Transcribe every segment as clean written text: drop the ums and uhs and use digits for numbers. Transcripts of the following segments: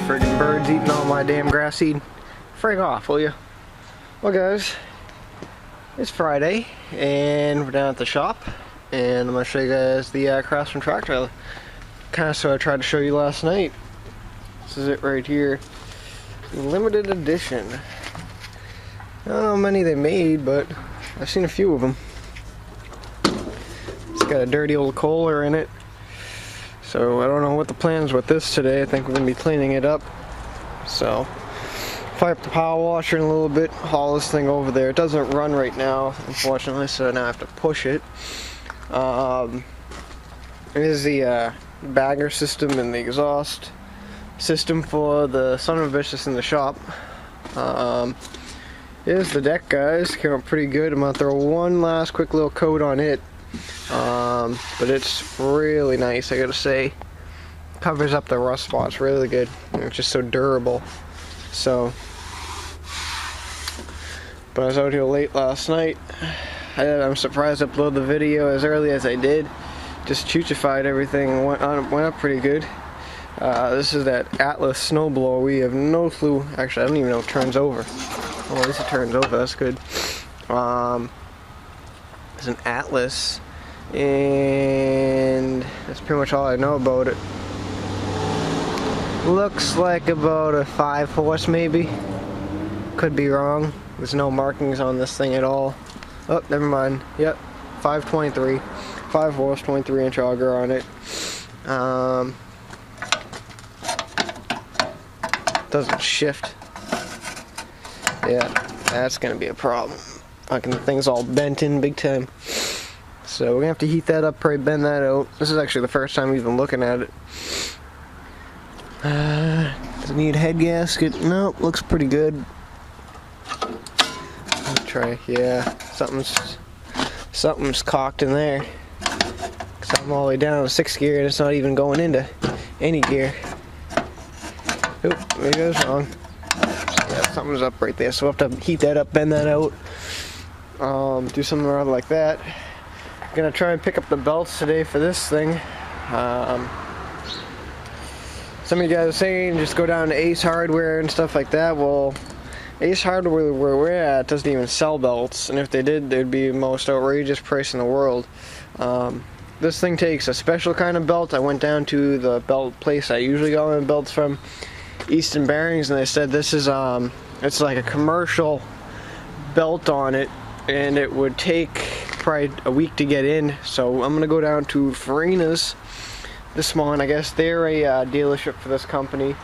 Friggin' birds eating all my damn grass seed. Frig off, will you? Well guys, it's Friday and we're down at the shop and I'm going to show you guys the Craftsman tractor. Kind of so I tried to show you last night. This is it right here. Limited edition. I don't know how many they made, but I've seen a few of them. It's got a dirty old Kohler in it. So I don't know what the plans with this today. I think we're going to be cleaning it up. So fire up the power washer in a little bit, haul this thing over there. It doesn't run right now, unfortunately, so now I have to push it. It is the bagger system and the exhaust system for the son of a bitch that's in the shop. Here's the deck, guys. Came out pretty good. I'm going to throw one last quick little coat on it. But it's really nice, I gotta say. Covers up the rust spots really good. It's just so durable. So, but I was out here late last night. I'm surprised I uploaded the video as early as I did. Just choochified everything and went up pretty good. This is that Atlas snowblower. We have no clue. Actually, I don't even know if it turns over. Oh, at least it turns over. That's good. It's an Atlas. And that's pretty much all I know about it. Looks like about a 5 horse maybe. Could be wrong. There's no markings on this thing at all. Oh, never mind. Yep, 523. 5 horse, 23 inch auger on it. Doesn't shift. Yeah, that's gonna be a problem. Fucking thing's all bent in big time. So we're gonna have to heat that up, probably bend that out. This is actually the first time even looking at it. Does it need a head gasket? Nope, looks pretty good. Let's try. Yeah, something's cocked in there. Cause I'm all the way down to 6th gear and it's not even going into any gear. Oop, maybe I was wrong. Yeah, something's up right there. So we'll have to heat that up, bend that out. Do something around like that. Gonna try and pick up the belts today for this thing. Some of you guys are saying just go down to Ace Hardware and stuff like that. Well, Ace Hardware where we're at doesn't even sell belts, and if they did, they'd be the most outrageous price in the world. This thing takes a special kind of belt. I went down to the belt place I usually go in belts from, Easton Bearings, and they said this is it's like a commercial belt on it, and it would take probably a week to get in. So I'm gonna go down to Farina's this morning. I guess they're a dealership for this company,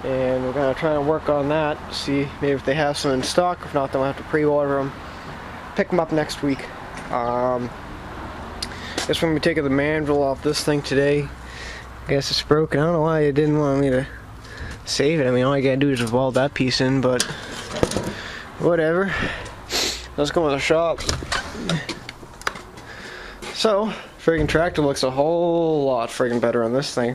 and we're gonna try and work on that, see maybe if they have some in stock. If not, then we'll have to pre-order them, pick them up next week. Guess we're gonna be taking the mandrel off this thing today. Guess it's broken. I don't know why you didn't want me to save it. I mean, all you gotta do is just weld that piece in, but whatever. Let's go to the shop. So, friggin' tractor looks a whole lot friggin' better on this thing.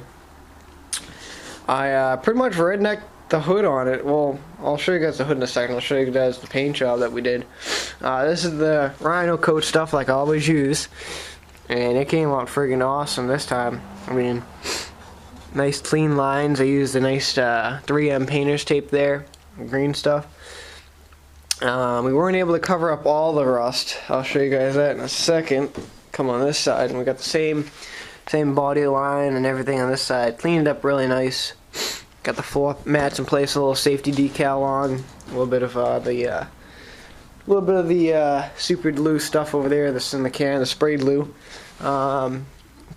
I pretty much rednecked the hood on it. Well, I'll show you guys the hood in a second. I'll show you guys the paint job that we did. This is the Rhino coat stuff like I always use. And it came out friggin' awesome this time. I mean, nice clean lines. I used a nice 3M painter's tape there. Green stuff. We weren't able to cover up all the rust. I'll show you guys that in a second. Come on this side, and we got the same body line and everything on this side. Cleaned it up really nice. Got the floor mats in place, a little safety decal on, a little bit of the super glue stuff over there that's in the can, the spray glue. But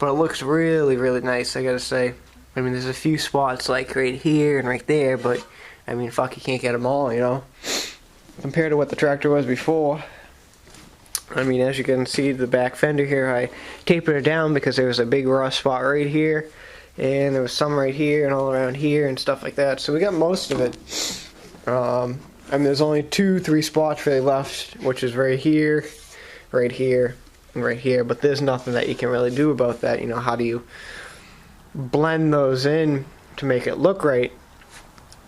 it looks really, really nice, I gotta say. I mean, there's a few spots like right here and right there, but I mean, fuck, you can't get them all, you know. Compared to what the tractor was before. I mean, as you can see, the back fender here, I tapered it down because there was a big rust spot right here, and there was some right here and all around here and stuff like that. So we got most of it. I mean, there's only 2-3 spots really left, which is right here, and right here. But there's nothing that you can really do about that. You know, how do you blend those in to make it look right?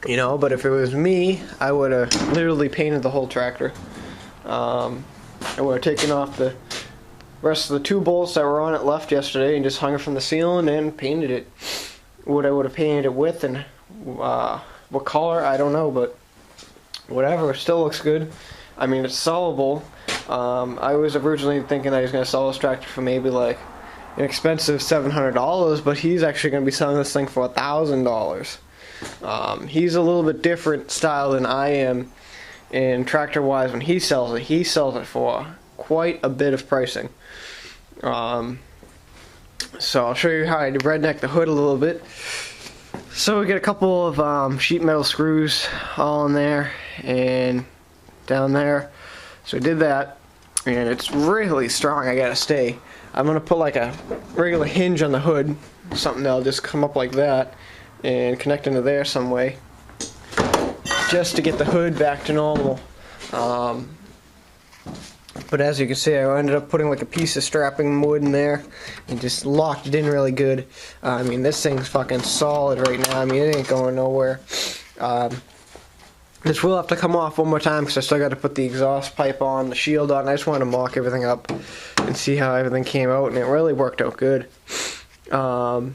You know, but if it was me, I would have literally painted the whole tractor. I would have taken off the rest of the 2 bolts that were on it left yesterday and just hung it from the ceiling and painted it. What I would have painted it with, and What color, I don't know, but whatever, it still looks good. I mean, it's sellable. I was originally thinking that he was going to sell this tractor for maybe like an expensive $700, but he's actually going to be selling this thing for $1,000. He's a little bit different style than I am in tractor wise. When he sells it for quite a bit of pricing. So I'll show you how I redneck the hood a little bit. So we get a couple of sheet metal screws all in there and down there. So we did that, and it's really strong, I gotta say. I'm gonna put like a regular hinge on the hood, something that'll just come up like that and connect into there some way, just to get the hood back to normal. But as you can see, I ended up putting like a piece of strapping wood in there and just locked it in really good. I mean, this thing's fucking solid right now. I mean, it ain't going nowhere. This will have to come off one more time because I still got to put the exhaust pipe on, the shield on. I just wanted to mock everything up and see how everything came out, and it really worked out good. So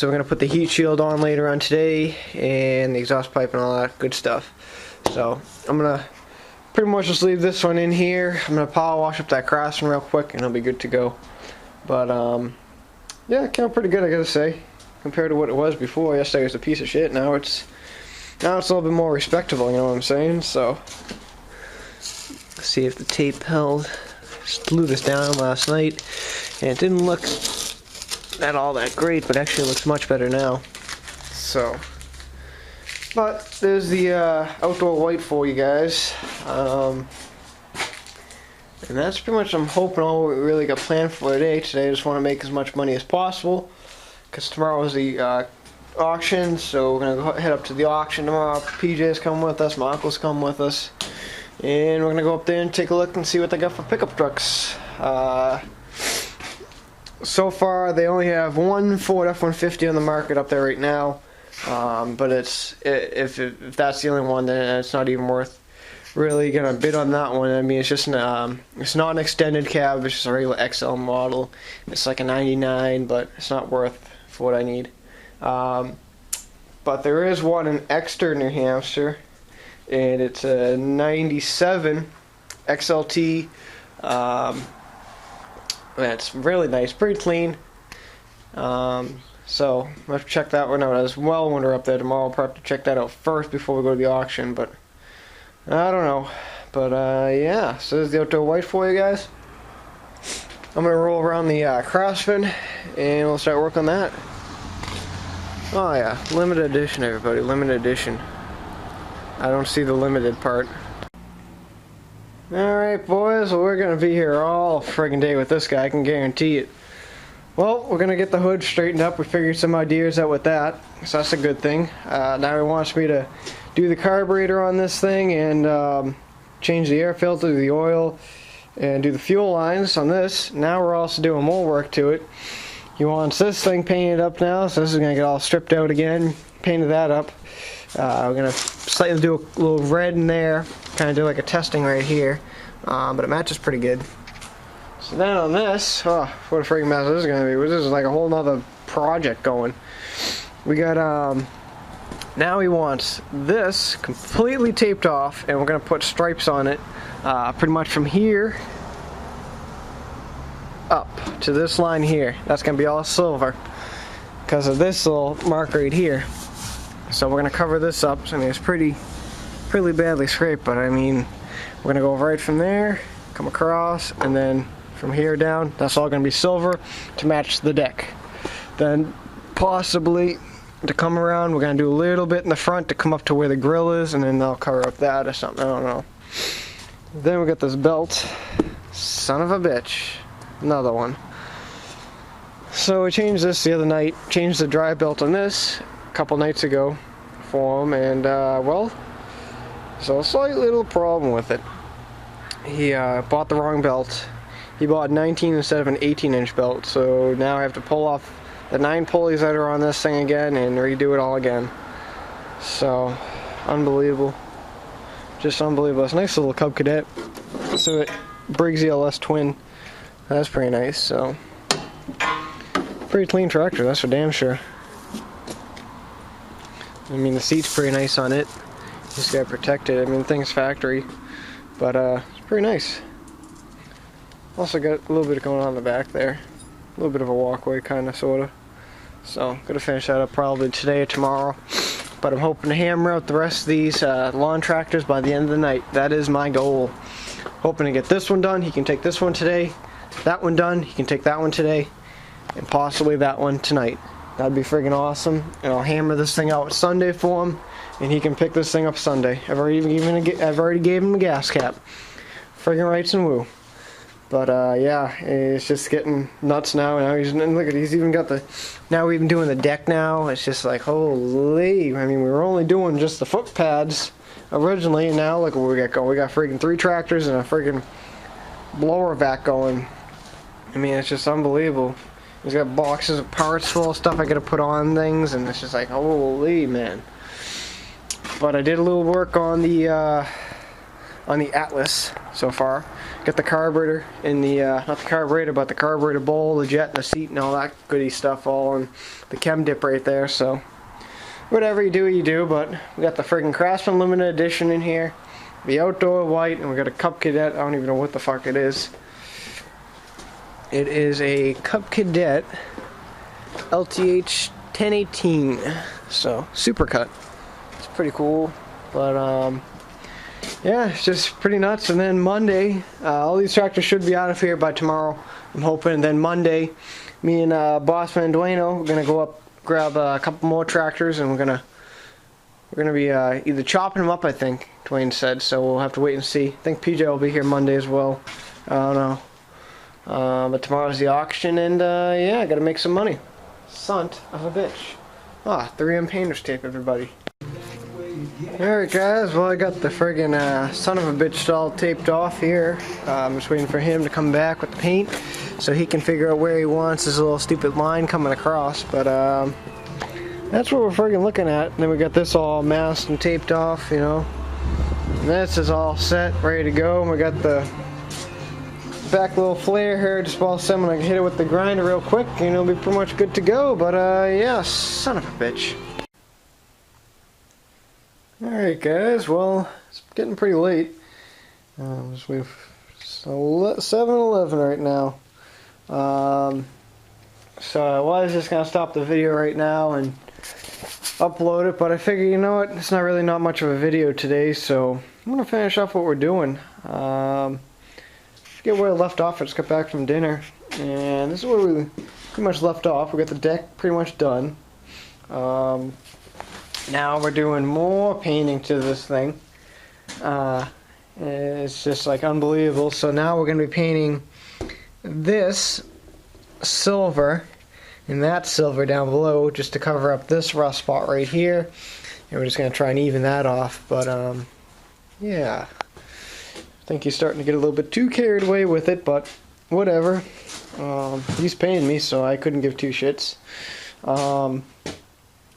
we're going to put the heat shield on later on today and the exhaust pipe and all that good stuff. So I'm going to pretty much just leave this one in here. I'm going to power wash up that craftsman real quick and it'll be good to go. But yeah, it came out pretty good, I gotta say, compared to what it was before. Yesterday was a piece of shit. Now it's a little bit more respectable, you know what I'm saying? So let's see if the tape held. Just glue this down last night and it didn't look all that great, but actually it looks much better now. So, but there's the outdoor white for you guys. And that's pretty much, I'm hoping, all we really got planned for today. Today I just want to make as much money as possible, because tomorrow is the auction, so we're going to head up to the auction tomorrow. PJ's come with us, my uncle's come with us, and we're going to go up there and take a look and see what they got for pickup trucks. So far they only have one Ford F-150 on the market up there right now, but if that's the only one, then it's not even worth really gonna bid on that one. I mean, it's just it's not an extended cab, it's just a regular XL model. It's like a 99, but it's not worth for what I need. But there is one in Exeter, New Hampshire, and it's a 97 XLT. It's really nice, pretty clean. So let's check that one out as well when we're up there tomorrow. I'll probably have to check that out first before we go to the auction, but I don't know. But yeah, so there's the outdoor white for you guys. I'm gonna roll around the craftsman and we'll start working on that. Oh yeah, limited edition, everybody, limited edition. I don't see the limited part. Alright boys, well, we're gonna be here all friggin' day with this guy, I can guarantee it. Well, we're gonna get the hood straightened up. We figured some ideas out with that, so that's a good thing. Now he wants me to do the carburetor on this thing and change the air filter, the oil, and do the fuel lines on this. Now we're also doing more work to it. He wants this thing painted up now, so this is gonna get all stripped out again, painted that up. We're gonna slightly do a little red in there, kind of do like a testing right here, but it matches pretty good. So then on this, oh, what a freaking mess this is going to be. This is like a whole nother project going. We got, now he wants this completely taped off, and we're going to put stripes on it, pretty much from here up to this line here. That's going to be all silver because of this little mark right here. So we're going to cover this up. So I mean, it's pretty badly scraped, but I mean, we're going to go right from there, come across, and then from here down, that's all going to be silver to match the deck. Then possibly to come around, we're going to do a little bit in the front to come up to where the grill is, and then I'll cover up that or something, I don't know. Then we got this belt. Son of a bitch. Another one. So we changed this the other night, changed the drive belt on this a couple nights ago for him, and well, so a slight little problem with it. He bought the wrong belt. He bought 19 instead of an 18-inch belt, so now I have to pull off the 9 pulleys that are on this thing again and redo it all again. So, unbelievable. Just unbelievable. It's a nice little Cub Cadet. So it Briggs ELS twin. That's pretty nice, so. Pretty clean tractor, that's for damn sure. I mean, the seat's pretty nice on it. Just gotta protect it. I mean, the thing's factory, but it's pretty nice. Also got a little bit going on in the back there. A little bit of a walkway, kind of, sort of. So, gonna finish that up probably today or tomorrow. But I'm hoping to hammer out the rest of these lawn tractors by the end of the night. That is my goal. Hoping to get this one done. He can take this one today. That one done. He can take that one today. And possibly that one tonight. That'd be friggin' awesome. And I'll hammer this thing out Sunday for him. And he can pick this thing up Sunday. I've already gave him a gas cap. Friggin' rights and woo. But yeah, it's just getting nuts now. Now he's even got the. Now we're even doing the deck now. It's just like holy. I mean, we were only doing just the foot pads originally, and now look what we got going. We got friggin' 3 tractors and a friggin' blower vac going. I mean, it's just unbelievable. He's got boxes of parts full of stuff I gotta put on things, and it's just like holy man. But I did a little work on the Atlas so far. Got the carburetor in the, not the carburetor, but the carburetor bowl, the jet, and the seat, and all that goody stuff all on the chem dip right there, so whatever you do, but we got the friggin' Craftsman limited edition in here, the outdoor white, and we got a Cub Cadet. I don't even know what the fuck it is. It is a Cub Cadet LTH 1018, so supercut. It's pretty cool, but yeah, it's just pretty nuts. And then Monday, all these tractors should be out of here by tomorrow, I'm hoping. And then Monday, me and Bossman Dueno, we're gonna go up, grab a couple more tractors, and we're gonna be either chopping them up, I think Dwayne said. So we'll have to wait and see. I think PJ will be here Monday as well. I don't know. But tomorrow's the auction, and yeah, I gotta make some money. Son of a bitch. 3M painter's tape, everybody. Alright guys, well I got the friggin' son of a bitch all taped off here. I'm just waiting for him to come back with the paint so he can figure out where he wants his little stupid line coming across, but that's what we're friggin' looking at. And then we got this all masked and taped off, you know. And this is all set, ready to go. And we got the back little flare here, just all set. I'm gonna hit it with the grinder real quick and it'll be pretty much good to go, but yeah, son of a bitch. Alright guys, well, it's getting pretty late. Just wait for 7-11 right now. So I was just going to stop the video right now and upload it, but I figure, you know what, it's not much of a video today, so I'm going to finish off what we're doing. Forget where I left off. I just got back from dinner, and this is where we pretty much left off. We got the deck pretty much done. Now we're doing more painting to this thing. It's just like unbelievable. So now we're going to be painting this silver and that silver down below just to cover up this rough spot right here. And we're just going to try and even that off. But yeah, I think he's starting to get a little bit too carried away with it, but whatever. He's paying me, so I couldn't give two shits.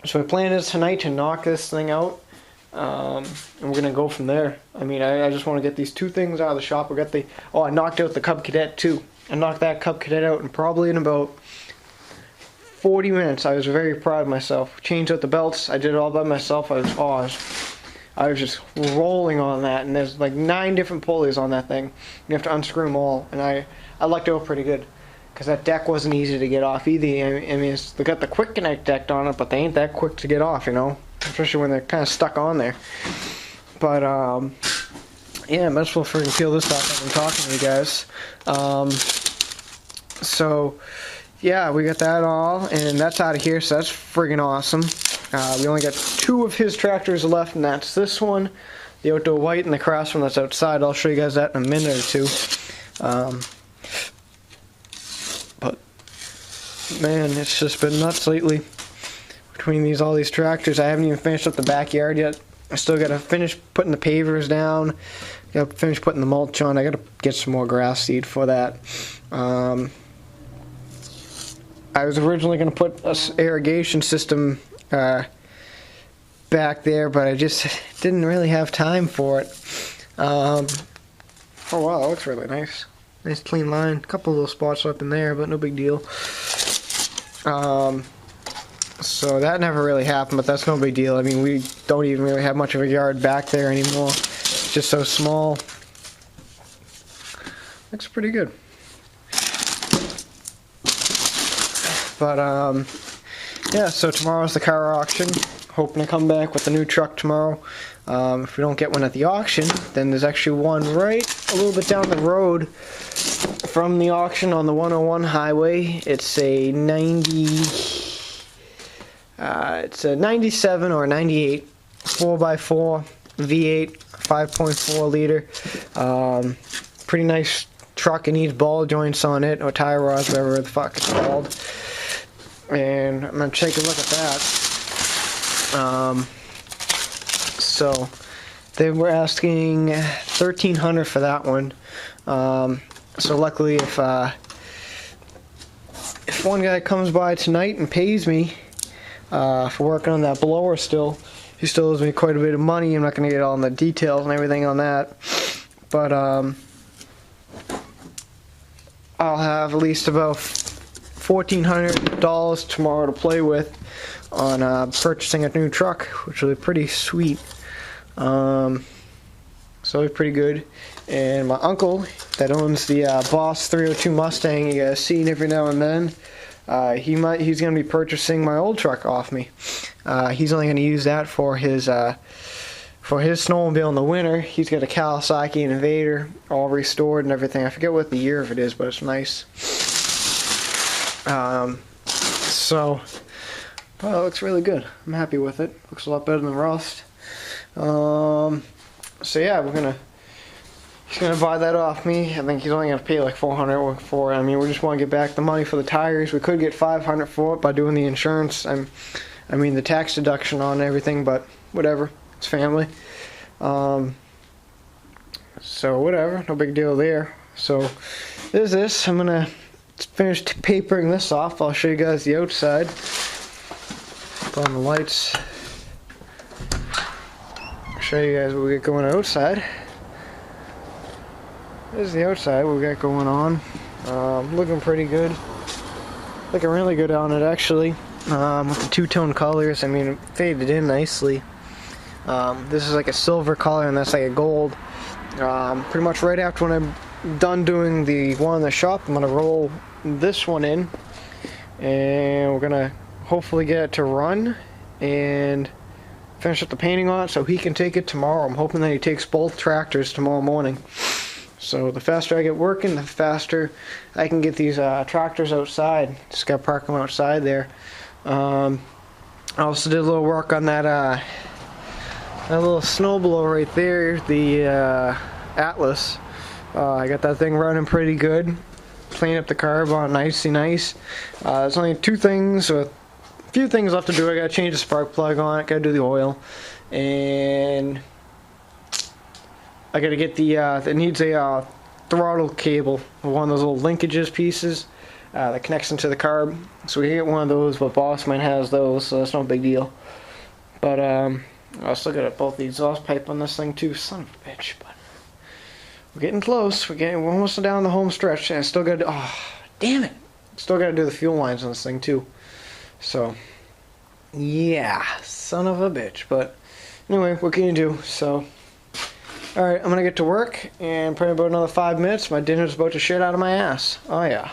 So my plan is tonight to knock this thing out, and we're gonna go from there. I mean, I just want to get these 2 things out of the shop. We got the I knocked out the Cub Cadet too. I knocked that Cub Cadet out, and probably in about 40 minutes. I was very proud of myself. Changed out the belts. I did it all by myself. I was just rolling on that, and there's like 9 different pulleys on that thing. You have to unscrew them all, and I lucked out pretty good. Because that deck wasn't easy to get off either. I mean, they got the quick connect deck on it, but they ain't that quick to get off, you know? Especially when they're kind of stuck on there. But, yeah, I might as well freaking peel this off as I'm talking to you guys. So, yeah, we got that all, and that's out of here, so that's friggin' awesome. We only got 2 of his tractors left, and that's this one, the outdoor white, and the Craftsman that's outside. I'll show you guys that in a minute or 2. But man, it's just been nuts lately between all these tractors. I haven't even finished up the backyard yet. I still gotta finish putting the pavers down, gotta finish putting the mulch on. I gotta get some more grass seed for that. I was originally gonna put an irrigation system back there, but I just didn't really have time for it. Oh wow, that looks really nice. Nice clean line. A couple little spots up in there, but no big deal. So that never really happened, but that's no big deal. I mean, we don't even really have much of a yard back there anymore. It's just so small. Looks pretty good. But yeah, so tomorrow's the car auction. Hoping to come back with a new truck tomorrow. If we don't get one at the auction, then there's actually one right a little bit down the road from the auction on the 101 highway. It's a 97 or 98 4x4 V8 5.4 liter. Pretty nice truck. It needs ball joints on it, or tie rods, whatever the fuck it's called. And I'm gonna take a look at that. So they were asking $1,300 for that one. So luckily, if one guy comes by tonight and pays me for working on that blower, he still owes me quite a bit of money. I'm not gonna get all the details and everything on that, but I'll have at least about $1,400 tomorrow to play with on purchasing a new truck, which will be pretty sweet. So it'll be pretty good. And my uncle that owns the Boss 302 Mustang, you guys see every now and then, he's going to be purchasing my old truck off me. He's only going to use that for his snowmobile in the winter. He's got a Kawasaki and Invader all restored and everything. I forget what the year of it is, but it's nice. So it looks really good. I'm happy with it. Looks a lot better than Rust. So yeah, he's gonna buy that off me. I think he's only gonna pay like $400 for it. I mean, we just want to get back the money for the tires. We could get $500 for it by doing the insurance. I mean the tax deduction on everything, but whatever. It's family. So whatever, no big deal there. So there's this. I'm gonna finish papering this off. I'll show you guys the outside. Put on the lights. I'll show you guys what we got going outside. This is the outside, what we got going on. Looking pretty good. Looking really good on it actually. With the two-tone colors, I mean, it faded in nicely. This is like a silver color and that's like a gold. Pretty much right after when I'm done doing the one in the shop, I'm going to roll this one in. And we're going to hopefully get it to run and finish up the painting on it so he can take it tomorrow. I'm hoping that he takes both tractors tomorrow morning. So the faster I get working, the faster I can get these tractors outside. Just got to park them outside there. I also did a little work on that little snowblower right there, the Atlas. I got that thing running pretty good. Clean up the carb on nicey nice. There's only two things, or a few things left to do. I gotta change the spark plug on it, gotta do the oil, and I gotta get it needs a throttle cable, one of those little linkages pieces that connects into the carb. So we can get one of those, but Bossman has those, so that's no big deal. But I still got both the exhaust pipe on this thing too, son of a bitch. But we're getting close. We're almost down the home stretch, and I still got to. Oh, damn it! Still got to do the fuel lines on this thing too. So yeah, son of a bitch. But anyway, what can you do? So. Alright, I'm gonna get to work, and probably about another 5 minutes, my dinner's about to shit out of my ass. Oh yeah.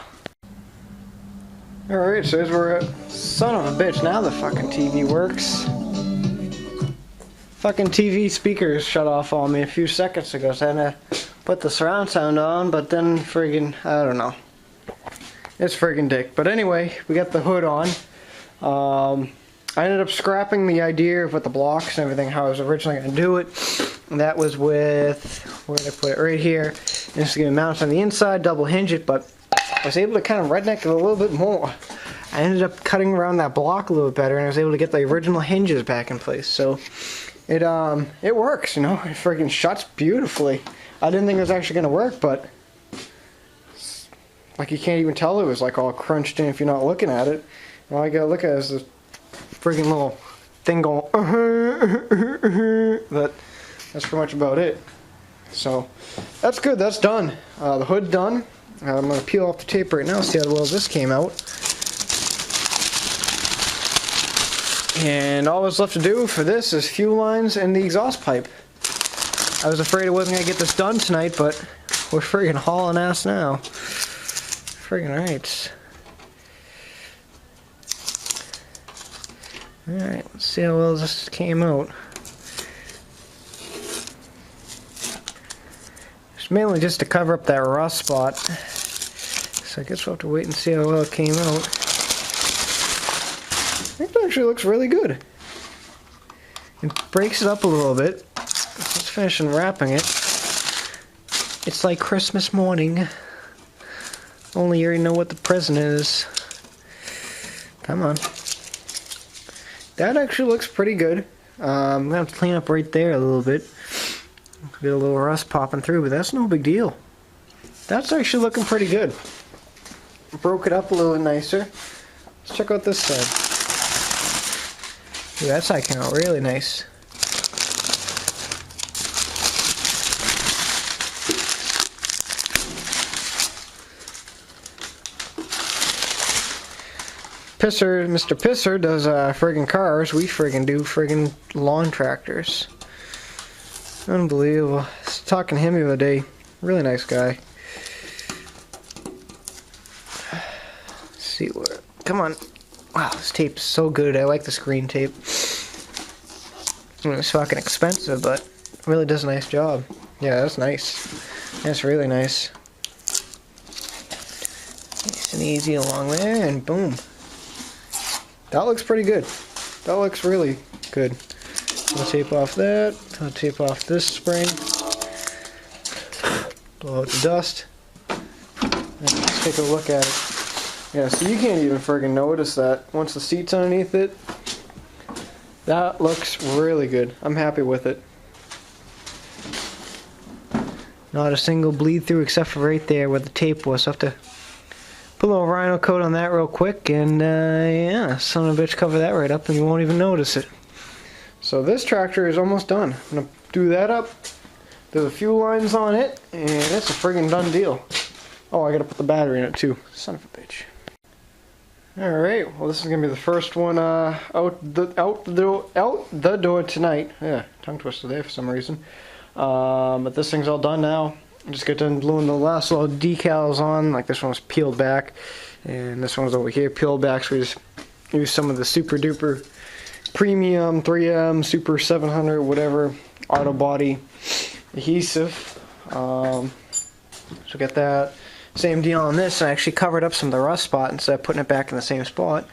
Alright, so as we're at, son of a bitch, now the fucking TV works. Fucking TV speakers shut off on me a few seconds ago, so I had to put the surround sound on, but then friggin', I don't know. It's friggin' dick. But anyway, we got the hood on. I ended up scrapping the idea of with the blocks and everything, how I was originally going to do it. And that was with, where did I put it? Right here. And it's going to mount on the inside, double hinge it, but I was able to kind of redneck it a little bit more. I ended up cutting around that block a little bit better, and I was able to get the original hinges back in place. So it works, you know. It freaking shuts beautifully. I didn't think it was actually going to work, but like you can't even tell it was like all crunched in if you're not looking at it. All I gotta look at is this freaking little thing going, but that's pretty much about it. So that's good, that's done. The hood done. I'm going to peel off the tape right now, see how well this came out. And all that's left to do for this is fuel lines and the exhaust pipe. I was afraid I wasn't going to get this done tonight, but we're friggin' hauling ass now. Friggin' right. Alright, let's see how well this came out. It's mainly just to cover up that rust spot. So I guess we'll have to wait and see how well it came out. I think it actually looks really good. It breaks it up a little bit. Let's finish unwrapping it. It's like Christmas morning. Only you already know what the present is. Come on. That actually looks pretty good. I'm gonna have to clean up right there a little bit. Get a little rust popping through, but that's no big deal. That's actually looking pretty good. Broke it up a little nicer. Let's check out this side. Ooh, that side came out really nice. Pisser, Mr. Pisser does friggin' cars. We friggin' do friggin' lawn tractors. Unbelievable. I was talking to him the other day. Really nice guy. Let's see where. Come on. Wow, this tape is so good. I like this green tape. It's fucking expensive, but it really does a nice job. Yeah, that's nice. That's really nice. Nice and easy along there, and boom. That looks pretty good. That looks really good. I'll tape off that. I'll tape off this spring. Blow out the dust. Let's take a look at it. Yeah, so you can't even friggin' notice that once the seat's underneath it. That looks really good. I'm happy with it. Not a single bleed through except for right there where the tape was. So I have to put a little rhino coat on that real quick, and yeah, son of a bitch, cover that right up and you won't even notice it. So this tractor is almost done. I'm gonna do that up. There's a few lines on it, and it's a friggin' done deal. Oh, I gotta put the battery in it too. Son of a bitch. Alright, well this is going to be the first one out the door tonight. Yeah, tongue twister there for some reason. But this thing's all done now. I just got done gluing the last little decals on. Like this one was peeled back, and this one's over here peeled back, so we just used some of the super duper premium 3M super 700 whatever auto body adhesive. So get that. Same deal on this. I actually covered up some of the rust spot instead of putting it back in the same spot.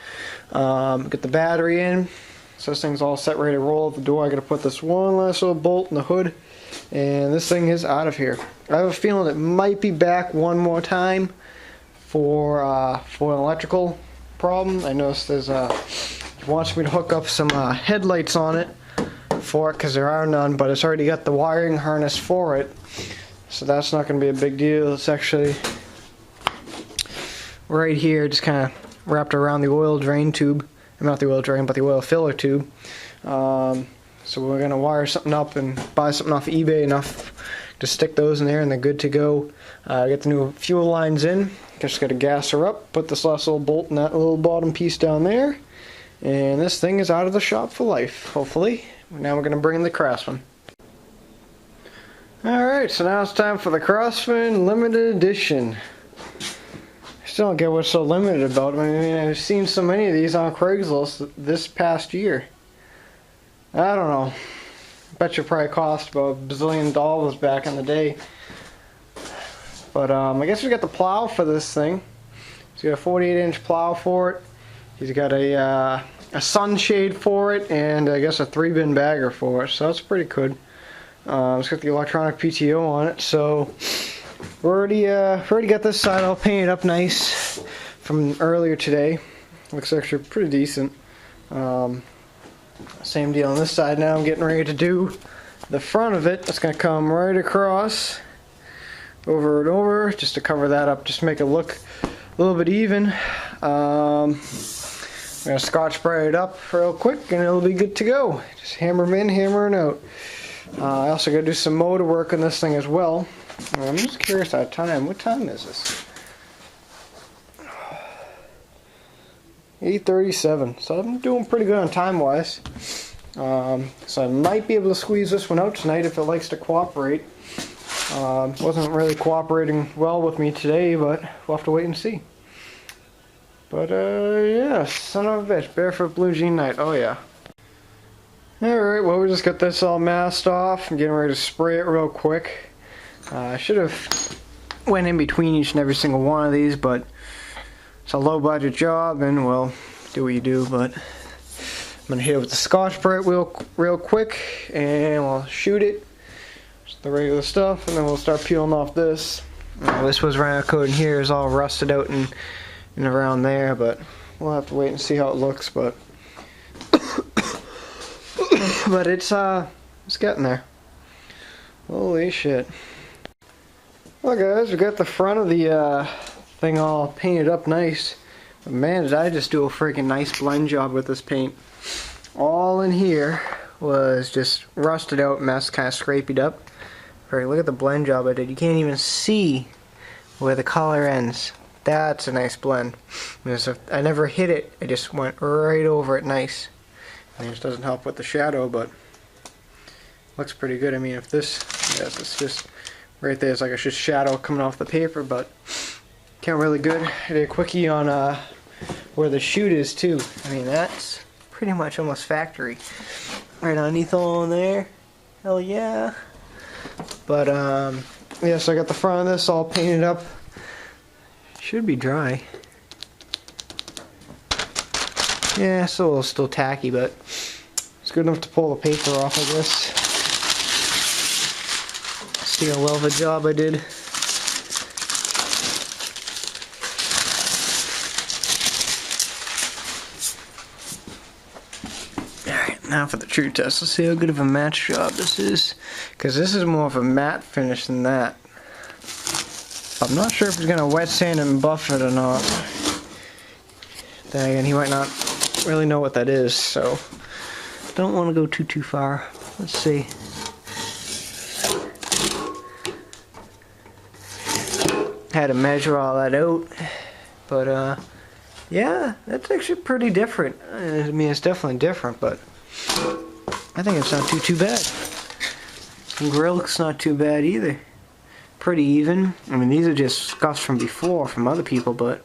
Get the battery in. So this thing's all set ready to roll at the door. I gotta put this one last little bolt in the hood, and this thing is out of here. I have a feeling it might be back one more time for an electrical problem. I noticed there's he wants me to hook up some headlights on it for it because there are none, but it's already got the wiring harness for it, so that's not going to be a big deal. It's actually right here, just kind of wrapped around the oil drain tube. Not the oil drain, but the oil filler tube. So we're going to wire something up and buy something off eBay enough to stick those in there, and they're good to go. Get the new fuel lines in. Just got to gas her up, put this last little bolt in that little bottom piece down there, and this thing is out of the shop for life, hopefully. Now we're going to bring in the Craftsman. Alright, so now it's time for the Craftsman Limited Edition. Still don't get what's so limited about them. I mean, I've seen so many of these on Craigslist this past year. I don't know. Bet you probably cost about $1 bazillion back in the day. But I guess we got the plow for this thing. He's got a 48-inch plow for it. He's got a sunshade for it, and I guess a 3-bin bagger for it. So that's pretty good. It's got the electronic PTO on it. So we already got this side all painted up nice from earlier today. Looks actually pretty decent. Same deal on this side now. I'm getting ready to do the front of it. It's going to come right across, over and over, just to cover that up, just to make it look a little bit even. I'm going to scotch spray it up real quick, and it'll be good to go. Just hammer them in, hammer it out. I also got to do some motor work on this thing as well. I'm just curious about time. What time is this? 8:37. So I'm doing pretty good on time-wise. So I might be able to squeeze this one out tonight if it likes to cooperate. Wasn't really cooperating well with me today, but we'll have to wait and see. But yeah, son of a bitch, barefoot blue jean night. Oh yeah. Alright, well we just got this all masked off. I'm getting ready to spray it real quick. I should have went in between each and every single one of these, but it's a low budget job and well, do what you do. But I'm gonna hit it with the Scotch-Brite real quick and we'll shoot it. Just the regular stuff, and then we'll start peeling off this. This was round coat in here is all rusted out and around there, but we'll have to wait and see how it looks. But but it's getting there. Holy shit. Well guys, we got the front of the thing all painted up nice. But man, did I just do a freaking nice blend job with this paint. All in here was just rusted out mess, kind of scraped up. Right, look at the blend job I did. You can't even see where the color ends. That's a nice blend. I never hit it, it just went right over it nice. And it just doesn't help with the shadow, but looks pretty good. I mean, if this, yes, it's just right there. It's like it's just shadow coming off the paper, but came really good. I did a quickie on where the shoot is too. I mean, that's pretty much almost factory. Right underneath all in there. Hell yeah. But yeah, so I got the front of this all painted up. Should be dry. Yeah, it's a little still tacky, but it's good enough to pull the paper off, I guess. See how well of a job I did. Alright, now for the true test. Let's see how good of a match job this is. Because this is more of a matte finish than that. I'm not sure if he's going to wet sand and buff it or not. Then again, he might not really know what that is, so don't want to go too far. Let's see. Had to measure all that out, but yeah, that's actually pretty different. I mean, it's definitely different, but I think it's not too bad. Grill's not too bad either. Pretty even. I mean, these are just scuffs from before from other people, but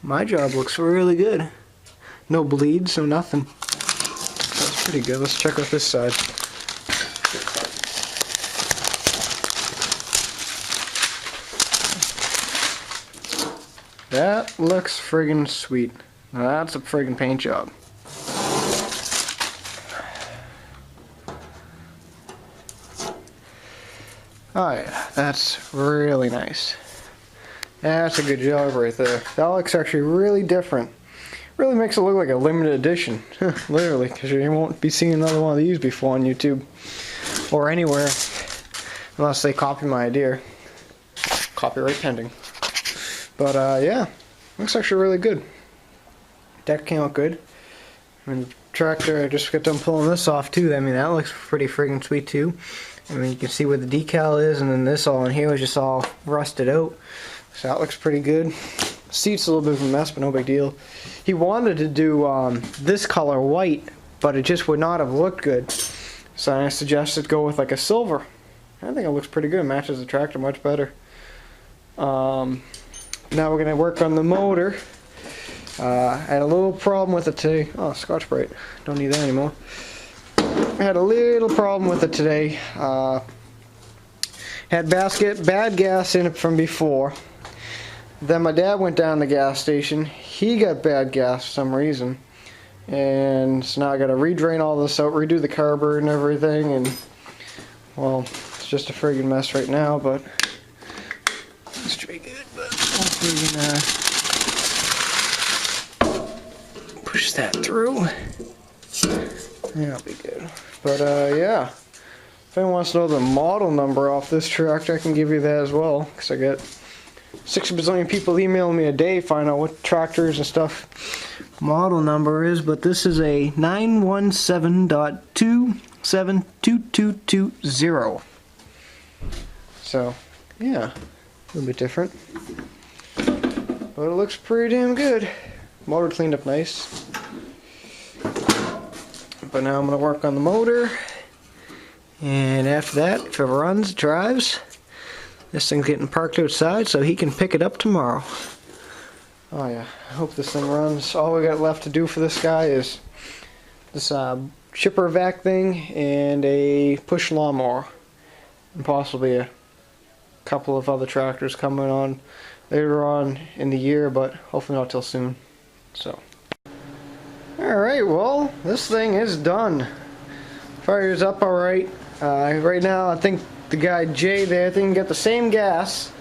my job looks really good. No bleeds, no nothing. That's pretty good. Let's check out this side. That looks friggin' sweet. Now that's a friggin' paint job. Oh yeah, that's really nice. That's a good job right there. That looks actually really different. Really makes it look like a limited edition. Literally, because you won't be seeing another one of these before on YouTube. Or anywhere. Unless they copy my idea. Copyright pending. But yeah, looks actually really good. Deck came out good. And the tractor, I just got done pulling this off too. I mean, that looks pretty friggin' sweet too. I mean, you can see where the decal is, and then this all in here was just all rusted out. So that looks pretty good. Seat's a little bit of a mess, but no big deal. He wanted to do this color white, but it just would not have looked good. So I suggested go with like a silver. I think it looks pretty good. It matches the tractor much better. Now we're going to work on the motor. I had a little problem with it today. Oh, Scotch-Brite. Don't need that anymore. I had a little problem with it today. Had bad gas in it from before. Then my dad went down to the gas station. He got bad gas for some reason. And so now I got to redrain all this out, redo the carburetor and everything. And, well, it's just a friggin' mess right now, but it's pretty good. But hopefully we can push that through. That'll be good. But yeah, if anyone wants to know the model number off this tractor, I can give you that as well, because I get 6 bazillion people emailing me a day find out what tractors and stuff model number is. But this is a 917.272220. So yeah, a little bit different, but it looks pretty damn good. Motor cleaned up nice. But now I'm going to work on the motor. And after that, if it runs, drives, this thing's getting parked outside so he can pick it up tomorrow. Oh yeah, I hope this thing runs. All we got left to do for this guy is this chipper vac thing and a push lawnmower. And possibly a couple of other tractors coming on later on in the year, but hopefully not till soon. So, alright, well, this thing is done. Fire's up alright. Right now, I think the guy Jay there, I think he got the same gas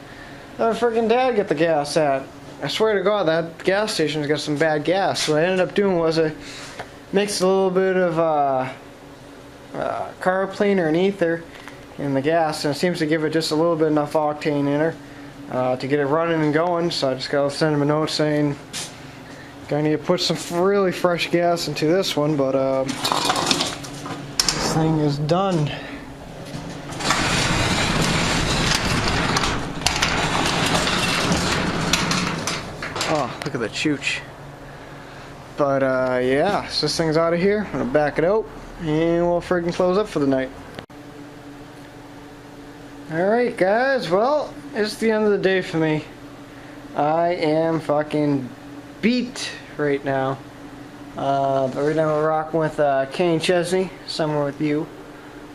that my freaking dad got the gas at. I swear to God, that gas station's got some bad gas. So what I ended up doing was I mixed a little bit of carb cleaner and ether in the gas, and it seems to give it just a little bit enough octane in her to get it running and going. So I just gotta send him a note saying I need to put some really fresh gas into this one, but this thing is done. Oh, look at the chooch. But yeah, so this thing's out of here. I'm gonna back it out and we'll freaking close up for the night. Alright guys, well, it's the end of the day for me. I am fucking beat right now. But right now we're rocking with Kane Chesney, somewhere with you.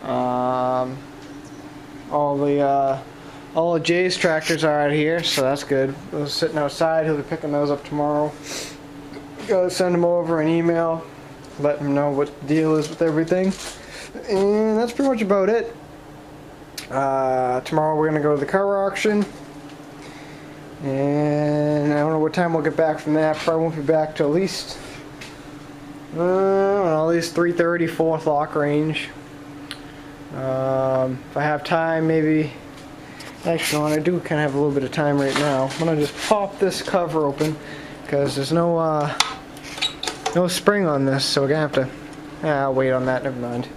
All of Jay's tractors are out here, so that's good. Those sitting outside, he'll be picking those up tomorrow. Gotta send him over an email, let him know what the deal is with everything. And that's pretty much about it. Tomorrow we're gonna go to the car auction. And I don't know what time we'll get back from that. Probably won't be back till at least 3:30, 4 o'clock range. If I have time, maybe. Actually, I do kind of have a little bit of time right now. I'm gonna just pop this cover open because there's no spring on this, so we're gonna have to. I'll wait on that. Never mind.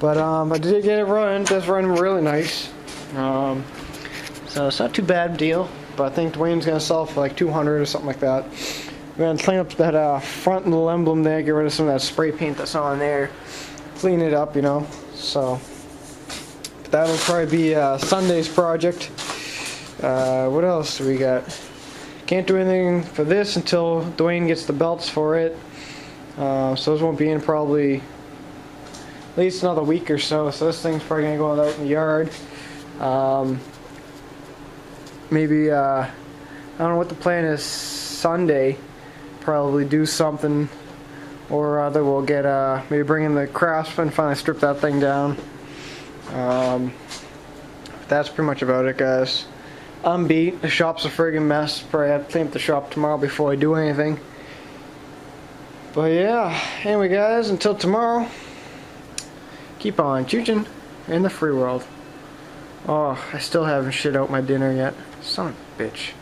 But I did get it running. It does run really nice. So it's not too bad deal. But I think Dwayne's gonna sell it for like 200 or something like that. We're gonna clean up that front little emblem there, get rid of some of that spray paint that's on there, clean it up, you know. So that'll probably be Sunday's project. What else do we got? Can't do anything for this until Dwayne gets the belts for it. So those won't be in probably at least another week or so. So this thing's probably gonna go out in the yard. Maybe I don't know what the plan is. Sunday, probably do something, or other. We'll get maybe bring in the craftsman, finally strip that thing down. That's pretty much about it, guys. I'm beat. The shop's a friggin' mess. Probably have to clean up the shop tomorrow before I do anything. But yeah, anyway guys, until tomorrow, keep on chooching in the free world. Oh, I still haven't shit out my dinner yet. Son of a bitch.